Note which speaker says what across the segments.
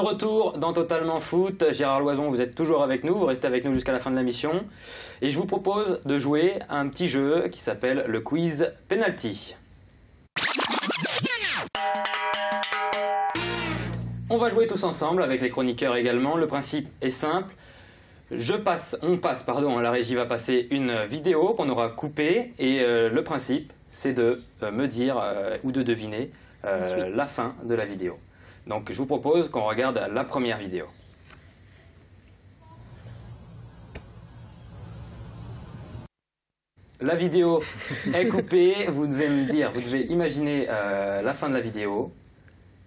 Speaker 1: retour dans Totalement Foot. Gérard Loison, vous êtes toujours avec nous, vous restez avec nous jusqu'à la fin de la mission. Et je vous propose de jouer à un petit jeu qui s'appelle le quiz penalty. On va jouer tous ensemble avec les chroniqueurs également. Le principe est simple. La régie va passer une vidéo qu'on aura coupée et le principe c'est de me dire ou de deviner la fin de la vidéo. Donc je vous propose qu'on regarde la première vidéo. La vidéo est coupée, vous devez me dire, vous devez imaginer la fin de la vidéo.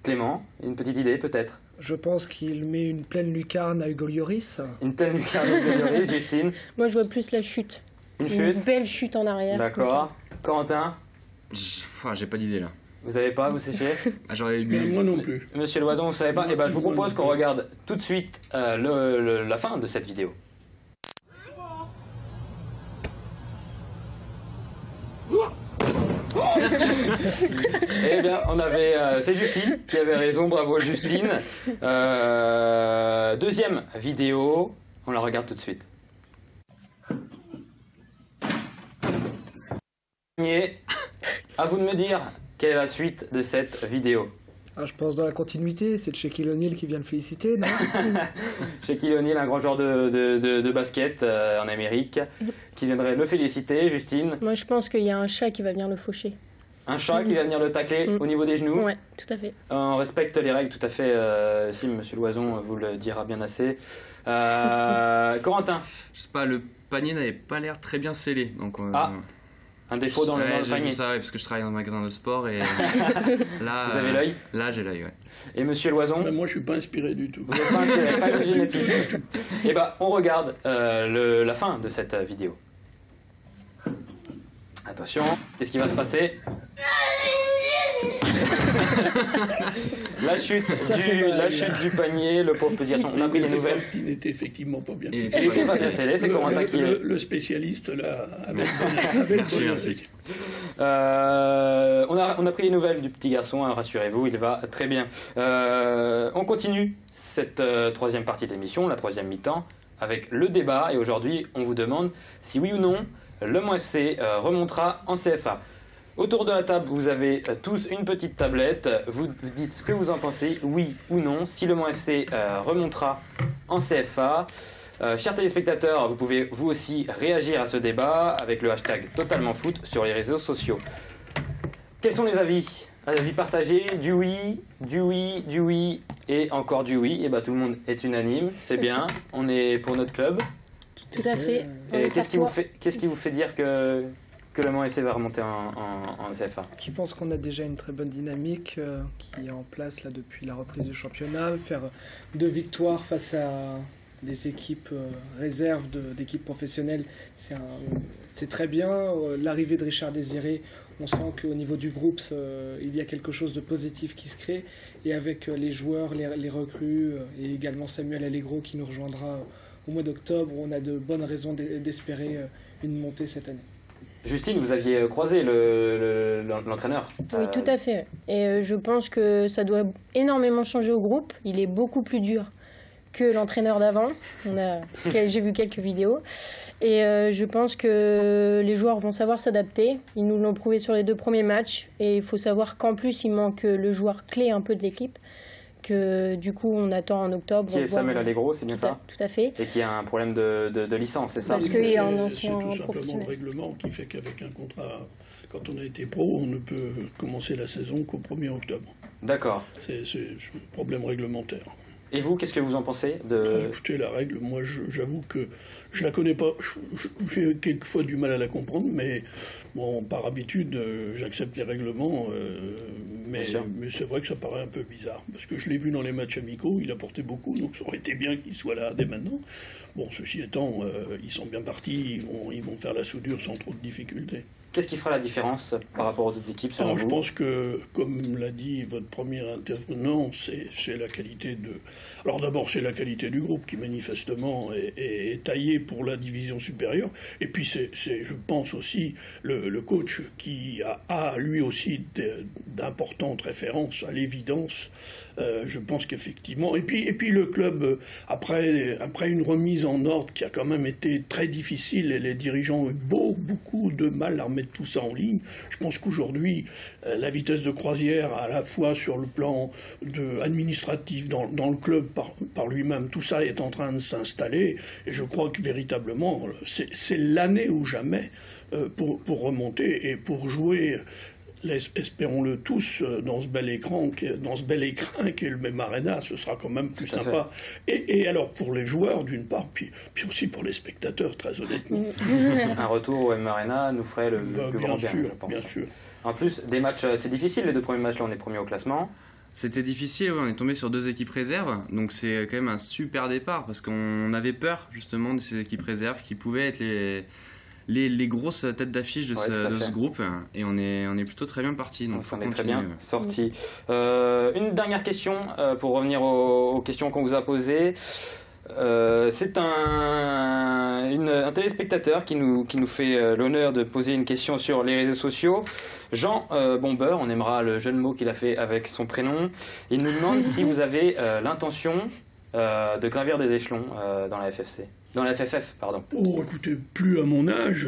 Speaker 1: Clément, une petite idée peut-être?
Speaker 2: Je pense qu'il met une pleine lucarne à Hugo Lloris.
Speaker 1: Une pleine lucarne à Hugo Lloris, Justine?
Speaker 3: Moi je vois plus la chute.
Speaker 1: Une chute?
Speaker 3: Une belle chute en arrière.
Speaker 1: D'accord. Corentin?
Speaker 4: J'ai pas d'idée là.
Speaker 1: Vous savez pas, vous séchez?
Speaker 4: J'aurais eu...
Speaker 5: Moi non plus.
Speaker 1: Monsieur Loison, vous savez pas? Eh ben, je vous propose qu'on regarde tout de suite la fin de cette vidéo. Eh bien, c'est Justine qui avait raison, bravo Justine. Deuxième vidéo, on la regarde tout de suite. À vous de me dire quelle est la suite de cette vidéo.
Speaker 2: Ah, je pense dans la continuité, c'est Shaquille O'Neal qui vient le féliciter, non?
Speaker 1: Shaquille O'Neal, un grand joueur de basket en Amérique, qui viendrait le féliciter. Justine?
Speaker 3: Moi je pense qu'il y a un chat qui va venir le faucher.
Speaker 1: Un chat qui va venir le tacler au niveau des genoux?
Speaker 3: Ouais, tout à fait.
Speaker 1: On respecte les règles, tout à fait. Si Monsieur Loison vous le dira bien assez. Corentin?
Speaker 4: Je sais pas, le panier n'avait pas l'air très bien scellé. Donc,
Speaker 1: un défaut dans le panier.
Speaker 4: J'ai vu ça, parce que je travaille dans un magasin de sport et là,
Speaker 1: vous avez l'œil?
Speaker 4: Là, j'ai l'œil, ouais.
Speaker 1: Et Monsieur Loison?
Speaker 5: Moi, je suis pas inspiré du tout.
Speaker 1: Vous n'êtes pas inspiré, pas imaginatif. Eh ben, on regarde la fin de cette vidéo. Attention, qu'est-ce qui va se passer? La chute du panier, le pauvre petit garçon. On a pris des nouvelles.
Speaker 5: Il n'était effectivement pas bien.
Speaker 1: Il n'était pas bien scellé, c'est Corentin qui est.
Speaker 5: Le spécialiste, là, avec
Speaker 4: Merci.
Speaker 1: On a pris les nouvelles du petit garçon, hein, rassurez-vous, il va très bien. On continue cette troisième partie d'émission, la troisième mi-temps, avec le débat. Et aujourd'hui, on vous demande si oui ou non, le Mans FC remontera en CFA. Autour de la table, vous avez tous une petite tablette. Vous dites ce que vous en pensez, oui ou non, si le Mans FC remontera en CFA. Chers téléspectateurs, vous pouvez vous aussi réagir à ce débat avec le hashtag TotalementFoot sur les réseaux sociaux. Quels sont les avis? Avis partagés, du oui et encore du oui. Et ben, tout le monde est unanime, c'est bien, on est pour notre club.
Speaker 3: Tout à fait.
Speaker 1: Et qu'est-ce qui vous fait dire que le Mans FC va remonter en CFA?
Speaker 2: Je pense qu'on a déjà une très bonne dynamique qui est en place là, depuis la reprise du championnat. Faire 2 victoires face à des équipes réserves d'équipes professionnelles, c'est très bien. L'arrivée de Richard Désiré, on sent qu'au niveau du groupe, il y a quelque chose de positif qui se crée. Et avec les joueurs, les recrues et également Samuel Allegro qui nous rejoindra au mois d'octobre, on a de bonnes raisons d'espérer une montée cette année.
Speaker 1: Justine, vous aviez croisé l'entraîneur.
Speaker 3: Oui, tout à fait. Et je pense que ça doit énormément changer au groupe. Il est beaucoup plus dur que l'entraîneur d'avant. J'ai vu quelques vidéos. Et je pense que les joueurs vont savoir s'adapter. Ils nous l'ont prouvé sur les 2 premiers matchs. Et il faut savoir qu'en plus, il manque le joueur clé un peu de l'équipe. Que du coup on attend en octobre.
Speaker 1: Qui est Samuel Allegro, c'est bien ça?
Speaker 3: Tout à fait.
Speaker 1: Et qui a un problème de licence, c'est ça?
Speaker 3: Parce qu'il est un
Speaker 5: C'est
Speaker 3: ancien
Speaker 5: tout simplement
Speaker 3: professionnel.
Speaker 5: le règlement qui fait qu'avec un contrat, quand on a été pro, on ne peut commencer la saison qu'au 1er octobre.
Speaker 1: D'accord.
Speaker 5: C'est un problème réglementaire.
Speaker 1: Et vous, qu'est-ce que vous en pensez
Speaker 5: Écoutez, la règle, moi j'avoue que je la connais pas, j'ai quelquefois du mal à la comprendre, mais bon, par habitude, j'accepte les règlements, mais c'est vrai que ça paraît un peu bizarre, parce que je l'ai vu dans les matchs amicaux, il apportait beaucoup, donc ça aurait été bien qu'il soit là dès maintenant. Bon, ceci étant, ils sont bien partis, ils vont faire la soudure sans trop de difficultés.
Speaker 1: Qu'est-ce qui fera la différence par rapport aux autres équipes selon vous?
Speaker 5: Je pense que, comme l'a dit votre premier intervenant, c'est la qualité de... Alors d'abord, c'est la qualité du groupe qui manifestement est taillé pour la division supérieure. Et puis c'est je pense aussi, le coach qui a lui aussi d'importantes références à l'évidence Je pense qu'effectivement, et puis le club, après une remise en ordre qui a quand même été très difficile, et les dirigeants ont eu beaucoup de mal à remettre tout ça en ligne, je pense qu'aujourd'hui, la vitesse de croisière, à la fois sur le plan administratif, dans le club par lui-même, tout ça est en train de s'installer, et je crois que véritablement, c'est l'année ou jamais pour remonter et pour jouer, espérons-le tous, dans ce bel écran qui est le même Arena, ce sera quand même plus sympa. Et alors pour les joueurs d'une part, puis aussi pour les spectateurs, très honnêtement.
Speaker 1: Un retour au M Arena nous ferait le plus grand bien, je pense.
Speaker 5: Bien sûr.
Speaker 1: En plus, des matchs, c'est difficile les 2 premiers matchs, là on est premier au classement.
Speaker 4: C'était difficile, ouais, on est tombé sur 2 équipes réserves, donc c'est quand même un super départ parce qu'on avait peur justement de ces équipes réserves qui pouvaient être les grosses têtes d'affiche de ce groupe, et on est plutôt très bien parti. Donc
Speaker 1: on est très bien sorti. Une dernière question pour revenir aux questions qu'on vous a posées. C'est un téléspectateur qui nous fait l'honneur de poser une question sur les réseaux sociaux. Jean Bomber, on aimera le jeu de mots qu'il a fait avec son prénom. Il nous demande si vous avez l'intention de gravir des échelons dans la FFC. Dans la FFF, pardon.
Speaker 5: Oh, écoutez, plus à mon âge,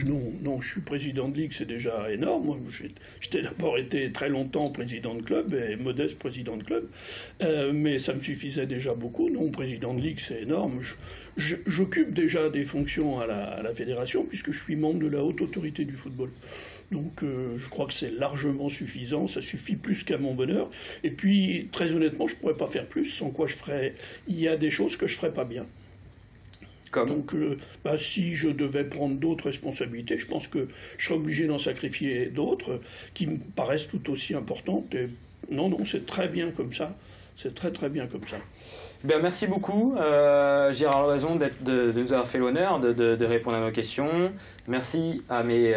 Speaker 5: non, je suis président de ligue, c'est déjà énorme. Moi, j'ai d'abord été très longtemps président de club, et modeste président de club, mais ça me suffisait déjà beaucoup. Non, président de ligue, c'est énorme. J'occupe déjà des fonctions à la fédération, puisque je suis membre de la haute autorité du football. Donc je crois que c'est largement suffisant, ça suffit plus qu'à mon bonheur. Et puis, très honnêtement, je ne pourrais pas faire plus, sans quoi il y a des choses que je ne ferais pas bien. Donc, si je devais prendre d'autres responsabilités, je pense que je serais obligé d'en sacrifier d'autres qui me paraissent tout aussi importantes. Et non, c'est très bien comme ça. C'est très bien comme ça.
Speaker 1: Merci beaucoup, Gérard Loison, de nous avoir fait l'honneur de répondre à nos questions. Merci à mes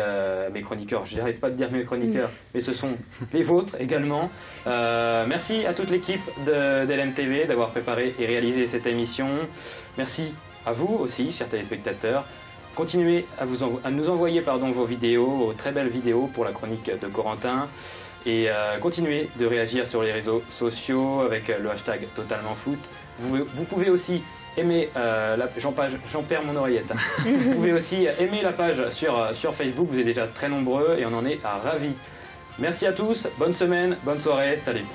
Speaker 1: chroniqueurs. Je n'arrête pas de dire mes chroniqueurs, mais ce sont les vôtres également. Merci à toute l'équipe de LMTV d'avoir préparé et réalisé cette émission. Merci à vous aussi, chers téléspectateurs. Continuez à nous envoyer vos vidéos, vos très belles vidéos pour la chronique de Corentin. Et continuez de réagir sur les réseaux sociaux avec le hashtag TotalementFoot. Vous pouvez aussi aimer, j'en perds mon oreillette. Vous pouvez aussi aimer la page sur Facebook, vous êtes déjà très nombreux et on en est ravis. Merci à tous, bonne semaine, bonne soirée, salut.